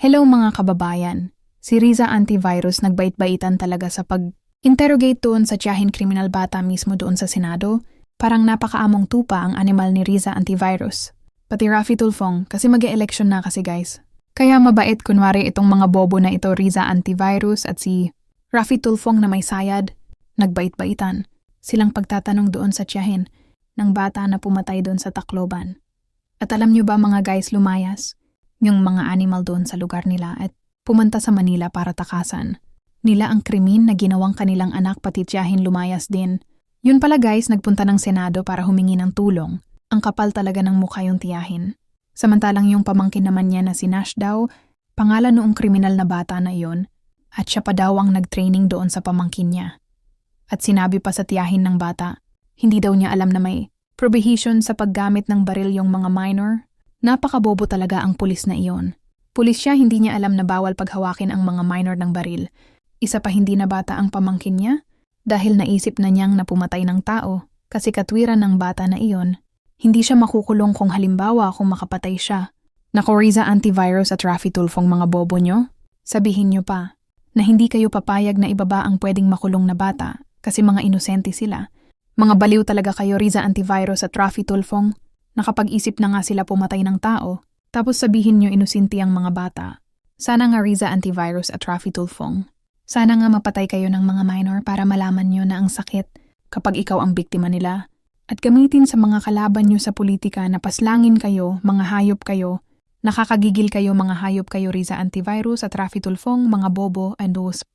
Hello mga kababayan, si Riza Antivirus nagbait-baitan talaga sa pag-interrogate doon sa tiyahin kriminal bata mismo doon sa Senado. Parang napakaamong tupa ang animal ni Riza Antivirus. Pati Raffy Tulfong kasi mag-e-election na kasi guys. Kaya mabait kunwari itong mga bobo na ito Riza Antivirus at si Raffy Tulfong na may sayad, nagbait-baitan. Silang pagtatanong doon sa tiyahin ng bata na pumatay doon sa Tacloban. At alam nyo ba mga guys lumayas? Yung mga animal doon sa lugar nila at pumunta sa Manila para takasan. Nila ang krimen na ginawang kanilang anak pati tiyahin lumayas din. Yun pala guys, nagpunta ng Senado para humingi ng tulong. Ang kapal talaga ng mukha yung tiyahin. Samantalang yung pamangkin naman niya na si Nash daw, pangalan noong kriminal na bata na iyon, at siya pa daw ang nag-training doon sa pamangkin niya. At sinabi pa sa tiyahin ng bata, hindi daw niya alam na may prohibition sa paggamit ng baril yung mga minor. Napakabobo talaga ang pulis na iyon. Pulis siya, hindi niya alam na bawal paghawakin ang mga minor ng baril. Isa pa hindi na bata ang pamangkin niya dahil naisip na niyang napumatay ng tao kasi katwiran ng bata na iyon. Hindi siya makukulong kung halimbawa kung makapatay siya. Nako Riza Antivirus at Raffy Tulfong mga bobo nyo, sabihin nyo pa na hindi kayo papayag na ibaba ang pwedeng makulong na bata kasi mga inosente sila. Mga baliw talaga kayo Riza Antivirus at Raffy Tulfong. Nakapag-isip na nga sila pumatay ng tao, tapos sabihin nyo inusinti ang mga bata. Sana nga Riza Antivirus at Raffy Tulfong. Sana nga mapatay kayo ng mga minor para malaman nyo na ang sakit kapag ikaw ang biktima nila. At gamitin sa mga kalaban nyo sa politika na paslangin kayo, mga hayop kayo, nakakagigil kayo mga hayop kayo Riza Antivirus at Raffy Tulfong, mga bobo and those